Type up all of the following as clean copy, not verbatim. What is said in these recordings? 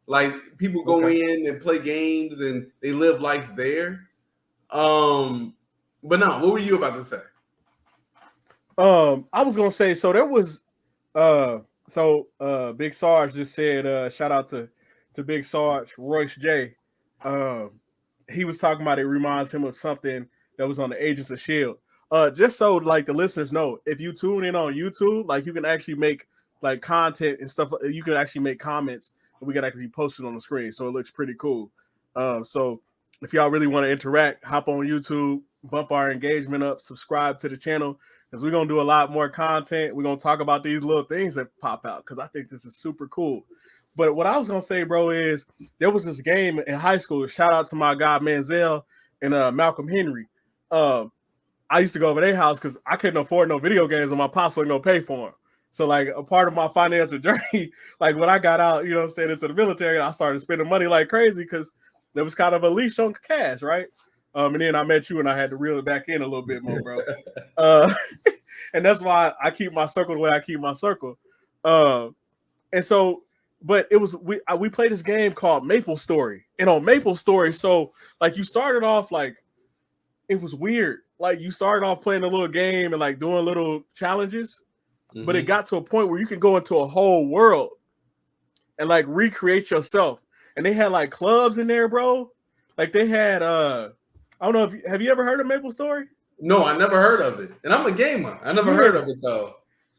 Like people go in and play games and they live life there. But no, what were you about to say? I was gonna say, so there was Big Sarge just said shout out to Big Sarge, Royce J. Um he was talking about, it reminds him of something that was on the Agents of Shield. Just so like the listeners know, if you tune in on YouTube, like you can actually make like content and stuff, you can actually make comments and we can actually post it on the screen. So it looks pretty cool. So if y'all really want to interact, hop on YouTube, bump our engagement up, subscribe to the channel, because we're gonna do a lot more content. We're gonna talk about these little things that pop out because I think this is super cool. But what I was gonna say, bro, is there was this game in high school. Shout out to my guy Manziel and Malcolm Henry. Um, I used to go over their house because I couldn't afford no video games, and my pops wasn't gonna pay for them. So like a part of my financial journey, like when I got out, you know what I'm saying, into the military, I started spending money like crazy because there was kind of a leash on cash, right? And then I met you and I had to reel it back in a little bit more, bro. Uh, and that's why I keep my circle the way I keep my circle. And so, but it was we played this game called Maple Story, and on Maple Story, so like you started off like it was weird. Like you started off playing a little game and like doing little challenges, but it got to a point where you can go into a whole world and like recreate yourself. And they had like clubs in there, bro. Like they had I don't know if have you ever heard of Maple Story? No, I never heard of it. And I'm a gamer. I never heard of it though.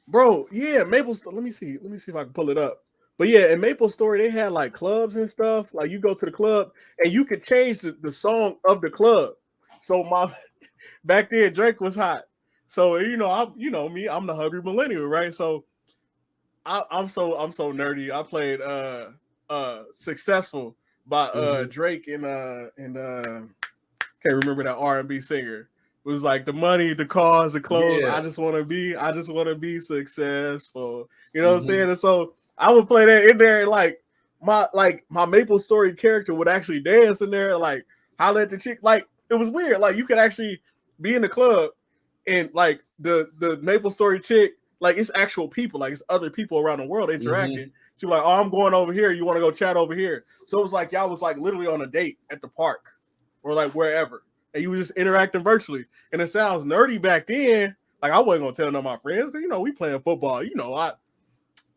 Bro, yeah, Maple Story. Let me see if I can pull it up. But yeah, in Maple Story, they had like clubs and stuff. Like you go to the club and you could change the song of the club. So my back then Drake was hot. So you know me, I'm the hungry millennial, right? So I'm so nerdy. I played Successful by Drake and can't remember that R&B singer. It was like the money, the cars, the clothes. Yeah. I just want to be successful. You know what I'm saying? And so I would play that in there, and like my Maple Story character would actually dance in there, like holler at the chick. Like it was weird. Like you could actually be in the club, and like the Maple Story chick, like it's actual people, like it's other people around the world interacting. She's like, "Oh, I'm going over here. You want to go chat over here?" So it was like y'all was like literally on a date at the park or like wherever. And you were just interacting virtually. And it sounds nerdy back then. Like I wasn't gonna tell none of my friends, because we playing football.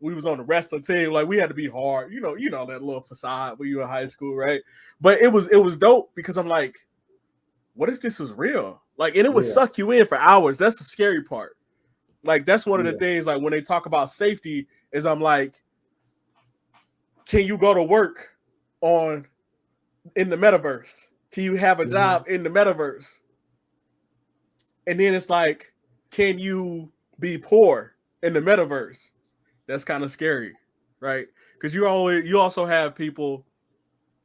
We was on the wrestling team. Like we had to be hard. You know that little facade when you were in high school, right? But it was dope because I'm like, what if this was real? Like, and it would suck you in for hours. That's the scary part. Like that's one of the things. Like when they talk about safety, is I'm like, can you go to work in the metaverse? Can you have a job in the metaverse? And then it's like, can you be poor in the metaverse? That's kind of scary, right? Because you also have people.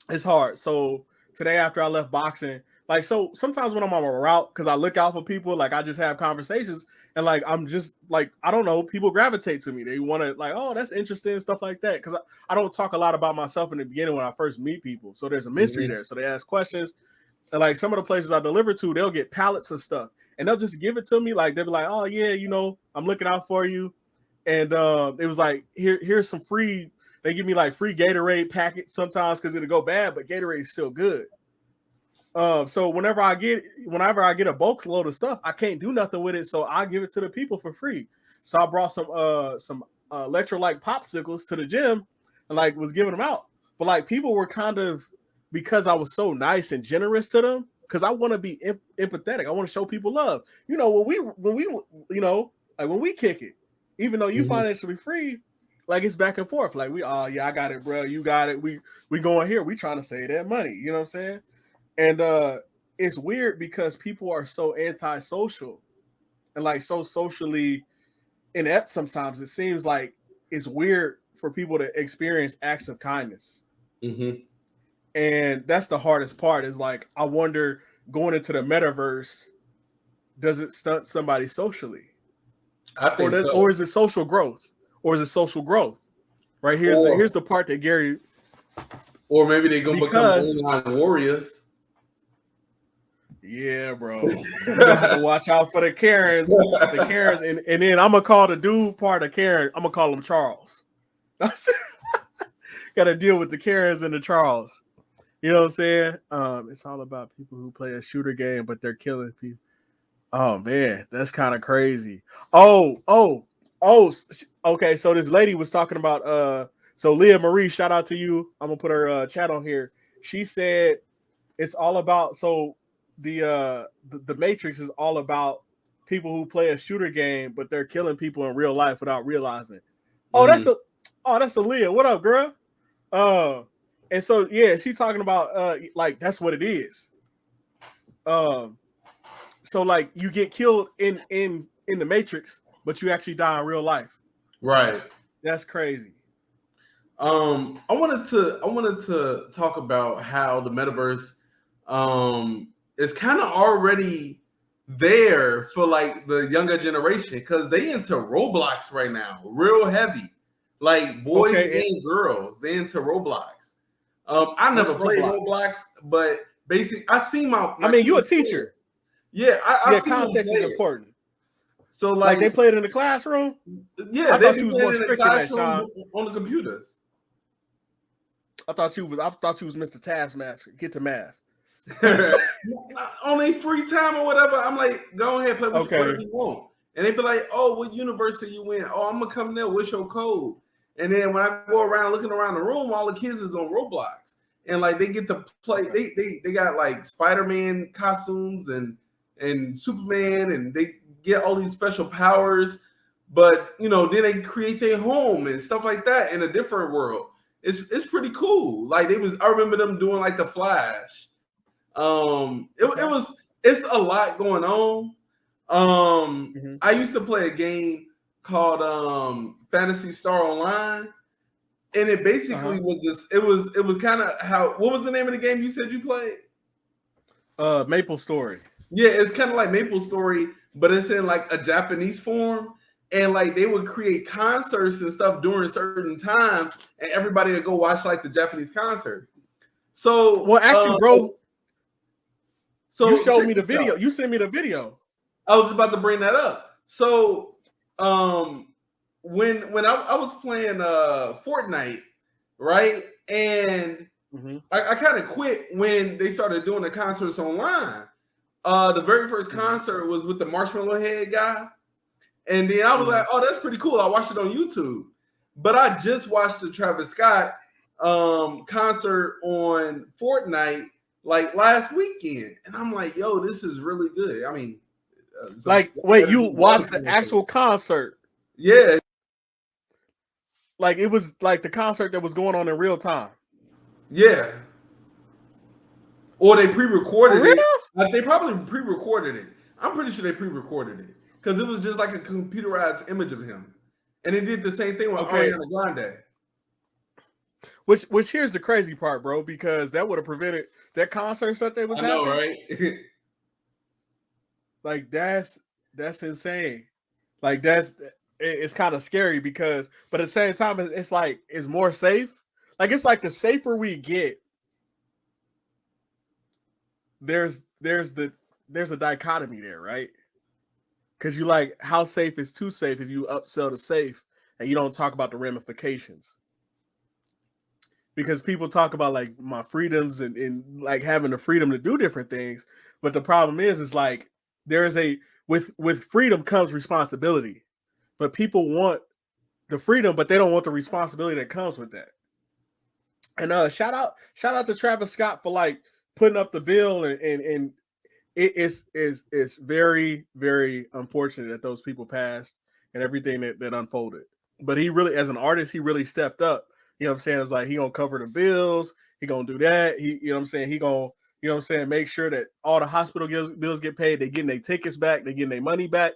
It's hard. So today, after I left boxing, like so sometimes when I'm on a route, because I look out for people, like I just have conversations, and like I'm just like I don't know, people gravitate to me. They want to like, oh, that's interesting, stuff like that. Because I don't talk a lot about myself in the beginning when I first meet people, so there's a mystery there. So they ask questions. And like some of the places I deliver to, they'll get pallets of stuff and they'll just give it to me. Like they'll be like, oh yeah, I'm looking out for you. And it was like, here's some free. They give me like free Gatorade packets sometimes because it'll go bad, but Gatorade is still good. So whenever I get a bulk load of stuff, I can't do nothing with it, so I give it to the people for free. So I brought some electrolyte popsicles to the gym and like was giving them out. But like people were kind of, because I was so nice and generous to them, because I want to be empathetic. I want to show people love. When we kick it, even though you financially free, like it's back and forth. Like I got it, bro. You got it. We going here. We trying to save that money. You know what I'm saying? And it's weird because people are so antisocial and like so socially inept. Sometimes it seems like it's weird for people to experience acts of kindness. And that's the hardest part, is like, I wonder, going into the metaverse, does it stunt somebody socially? I think so. Or is it social growth? Right, here's the part that Gary. Or maybe they're going to become online warriors. Yeah, bro. You have to watch out for the Karens. And then I'm going to call the dude part of Karen, I'm going to call him Charles. gotta deal with the Karens and the Charles. You know what I'm saying? It's all about people who play a shooter game, but they're killing people. Oh man, that's kind of crazy. Okay. So this lady was talking about so Leah Marie, shout out to you. I'm gonna put her chat on here. She said it's all about the Matrix is all about people who play a shooter game, but they're killing people in real life without realizing. That's a Leah. What up, girl? And so yeah, she's talking about like that's what it is. So like you get killed in the Matrix, but you actually die in real life. Right. That's crazy. I wanted to talk about how the metaverse is kind of already there for like the younger generation because they into Roblox right now, real heavy. Like boys and girls, they into Roblox. I never played Roblox, but basically I seen my I mean, you're a teacher. Yeah, I context is important. So like they played in the classroom. Yeah, they be playing in the classroom on the computers. I thought you was Mr. Taskmaster. Get to math. On a free time or whatever, I'm like, go ahead, play whatever you want. And they be like, oh, what university you in? Oh, I'm gonna come there. What's your code? And then when I go around looking around the room, all the kids is on Roblox, and like they get to play. They got like Spider-Man costumes and Superman, and they get all these special powers. But you know, then they create their home and stuff like that in a different world. It's pretty cool. Like I remember them doing like the Flash. It's a lot going on. I used to play a game called Fantasy Star Online, and it basically was this. It was kind of how. What was the name of the game you said you played? Maple Story. Yeah, it's kind of like Maple Story, but it's in like a Japanese form. And like they would create concerts and stuff during certain times, and everybody would go watch like the Japanese concert. So, well, actually, bro, so you showed me the video. You sent me the video. I was about to bring that up. So, when I was playing Fortnite, right, and I kind of quit when they started doing the concerts online. The very first concert was with the Marshmallow Head guy. And then I was like, oh, that's pretty cool. I watched it on YouTube. But I just watched the Travis Scott concert on Fortnite like last weekend. And I'm like, yo, this is really good. I mean, like, wait, you watched the actual concert? Yeah. Like it was like the concert that was going on in real time. Yeah. Or they pre-recorded it. Like, they probably pre-recorded it. I'm pretty sure they pre-recorded it. Because it was just like a computerized image of him. And it did the same thing with Ariana Grande. Which here's the crazy part, bro, because that would have prevented that concert that they was having. I know, right? Like that's insane. Like it's kind of scary because, but at the same time, it's like it's more safe. Like it's like the safer we get, there's a dichotomy there, right? Because you like how safe is too safe if you upsell the safe and you don't talk about the ramifications. Because people talk about like my freedoms and like having the freedom to do different things, but the problem is like there's with freedom comes responsibility, but people want the freedom, but they don't want the responsibility that comes with that. And shout out to Travis Scott for like putting up the bill and it's very, very unfortunate that those people passed and everything that unfolded. But he really, as an artist, he really stepped up. You know what I'm saying? It's like he gonna cover the bills. He gonna do that. You know what I'm saying? He gonna, you know what I'm saying, make sure that all the hospital bills get paid. They getting their tickets back. They getting their money back.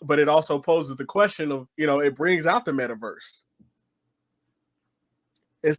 But it also poses the question of, you know, it brings out the metaverse. It's